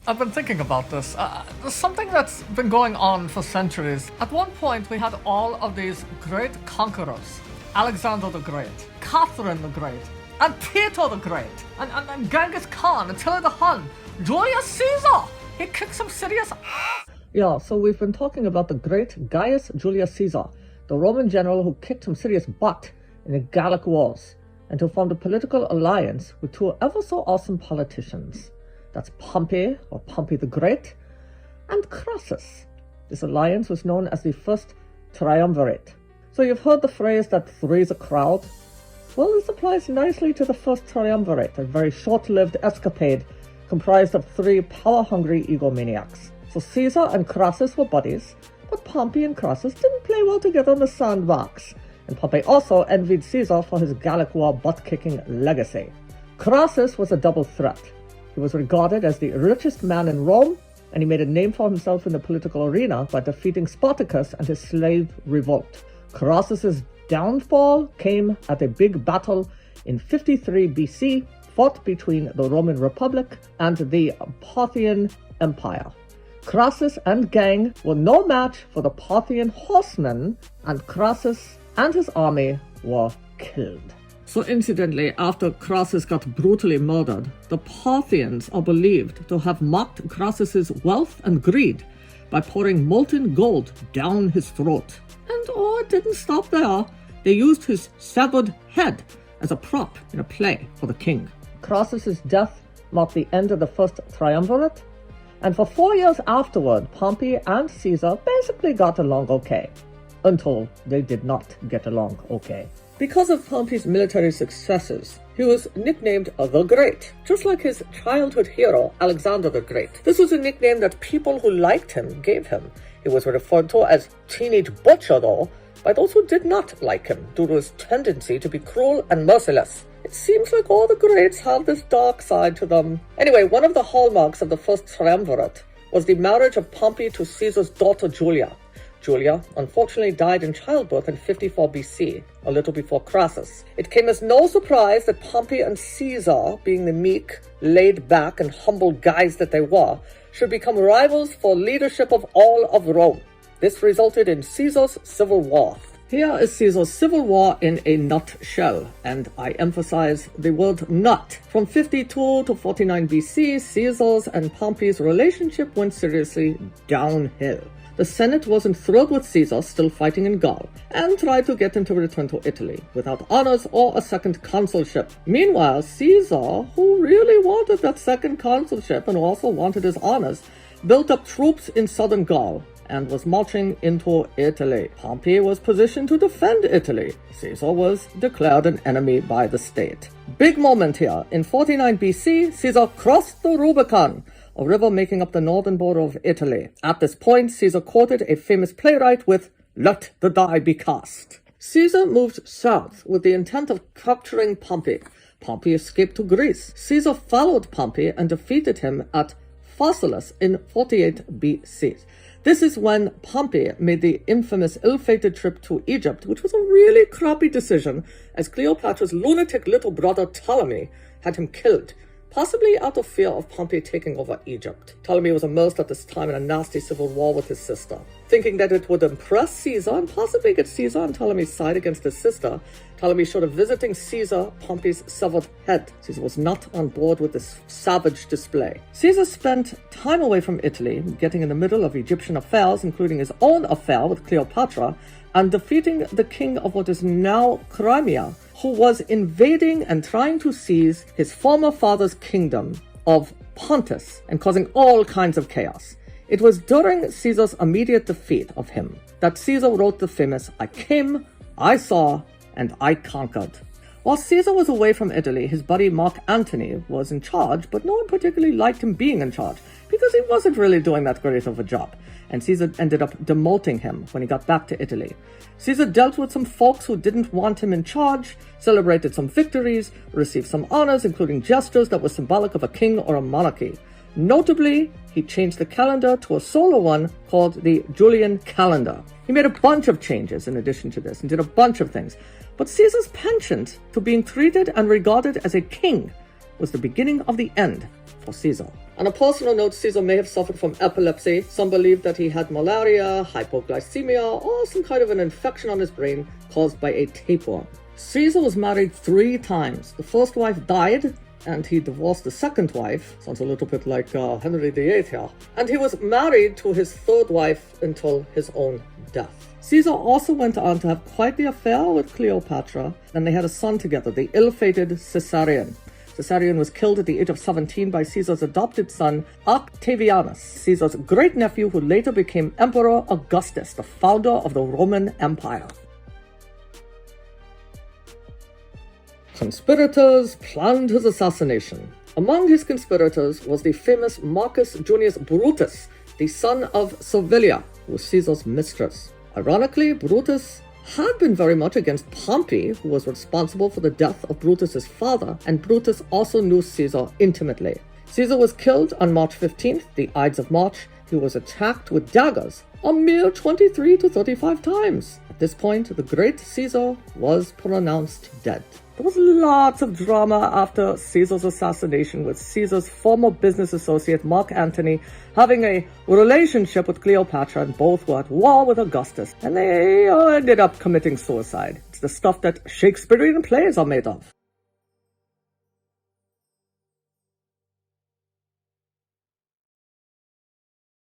I've been thinking about this. There's something that's been going on for centuries. At one point, we had all of these great conquerors. Alexander the Great, Catherine the Great, and Peter the Great, and Genghis Khan, Attila the Hun, Julius Caesar! He kicked some serious ass! Yeah, so we've been talking about the great Gaius Julius Caesar, the Roman general who kicked some serious butt in the Gallic Wars, and who formed a political alliance with two ever so awesome politicians. That's Pompey, or Pompey the Great, and Crassus. This alliance was known as the First Triumvirate. So you've heard the phrase that three's a crowd? Well, this applies nicely to the First Triumvirate, a very short-lived escapade comprised of three power-hungry egomaniacs. So Caesar and Crassus were buddies, but Pompey and Crassus didn't play well together in the sandbox, and Pompey also envied Caesar for his Gallic War butt-kicking legacy. Crassus was a double threat. He was regarded as the richest man in Rome, and he made a name for himself in the political arena by defeating Spartacus and his slave revolt. Crassus's downfall came at a big battle in 53 BC, fought between the Roman Republic and the Parthian Empire. Crassus and gang were no match for the Parthian horsemen, and Crassus and his army were killed. So incidentally, after Crassus got brutally murdered, the Parthians are believed to have mocked Crassus's wealth and greed by pouring molten gold down his throat. And it didn't stop there. They used his severed head as a prop in a play for the king. Crassus's death marked the end of the First Triumvirate, and for 4 years afterward, Pompey and Caesar basically got along okay. Until they did not get along okay. Because of Pompey's military successes, he was nicknamed the Great, just like his childhood hero, Alexander the Great. This was a nickname that people who liked him gave him. He was referred to as Teenage Butcher, though, by those who did not like him, due to his tendency to be cruel and merciless. It seems like all the greats have this dark side to them. Anyway, one of the hallmarks of the First Triumvirate was the marriage of Pompey to Caesar's daughter Julia. Julia, unfortunately, died in childbirth in 54 BC, a little before Crassus. It came as no surprise that Pompey and Caesar, being the meek, laid-back, and humble guys that they were, should become rivals for leadership of all of Rome. This resulted in Caesar's civil war. Here is Caesar's civil war in a nutshell, and I emphasize the word nut. From 52 to 49 BC, Caesar's and Pompey's relationship went seriously downhill. The Senate wasn't thrilled with Caesar still fighting in Gaul, and tried to get him to return to Italy, without honors or a second consulship. Meanwhile, Caesar, who really wanted that second consulship and also wanted his honors, built up troops in southern Gaul, and was marching into Italy. Pompey was positioned to defend Italy. Caesar was declared an enemy by the state. Big moment here. In 49 BC, Caesar crossed the Rubicon, a river making up the northern border of Italy. At this point, Caesar quoted a famous playwright with, "Let the die be cast." Caesar moved south with the intent of capturing Pompey. Pompey escaped to Greece. Caesar followed Pompey and defeated him at Pharsalus in 48 BC. This is when Pompey made the infamous ill-fated trip to Egypt, which was a really crappy decision, as Cleopatra's lunatic little brother Ptolemy had him killed, possibly out of fear of Pompey taking over Egypt. Ptolemy was immersed at this time in a nasty civil war with his sister. Thinking that it would impress Caesar and possibly get Caesar on Ptolemy's side against his sister, Ptolemy showed a visiting Caesar Pompey's severed head. Caesar was not on board with this savage display. Caesar spent time away from Italy, getting in the middle of Egyptian affairs, including his own affair with Cleopatra, and defeating the king of what is now Crimea, who was invading and trying to seize his former father's kingdom of Pontus and causing all kinds of chaos. It was during Caesar's immediate defeat of him that Caesar wrote the famous "I came, I saw, and I conquered." While Caesar was away from Italy, his buddy Mark Antony was in charge, but no one particularly liked him being in charge because he wasn't really doing that great of a job, and Caesar ended up demoting him when he got back to Italy. Caesar dealt with some folks who didn't want him in charge, celebrated some victories, received some honors, including gestures that were symbolic of a king or a monarchy. Notably, he changed the calendar to a solar one called the Julian calendar. He made a bunch of changes in addition to this and did a bunch of things. But Caesar's penchant to being treated and regarded as a king was the beginning of the end for Caesar. On a personal note, Caesar may have suffered from epilepsy. Some believe that he had malaria, hypoglycemia, or some kind of an infection on his brain caused by a tapeworm. Caesar was married 3 times. The first wife died, and he divorced the second wife. Sounds a little bit like Henry VIII here. And he was married to his third wife until his own death. Caesar also went on to have quite the affair with Cleopatra, and they had a son together, the ill-fated Caesarion. Caesarion was killed at the age of 17 by Caesar's adopted son, Octavianus, Caesar's great-nephew who later became Emperor Augustus, the founder of the Roman Empire. Conspirators planned his assassination. Among his conspirators was the famous Marcus Junius Brutus, the son of Servilia, who was Caesar's mistress. Ironically, Brutus had been very much against Pompey, who was responsible for the death of Brutus's father, and Brutus also knew Caesar intimately. Caesar was killed on March 15th, the Ides of March. He was attacked with daggers a mere 23 to 35 times. At this point, the great Caesar was pronounced dead. There was lots of drama after Caesar's assassination, with Caesar's former business associate Mark Antony having a relationship with Cleopatra, and both were at war with Augustus, and they ended up committing suicide. It's the stuff that Shakespearean plays are made of.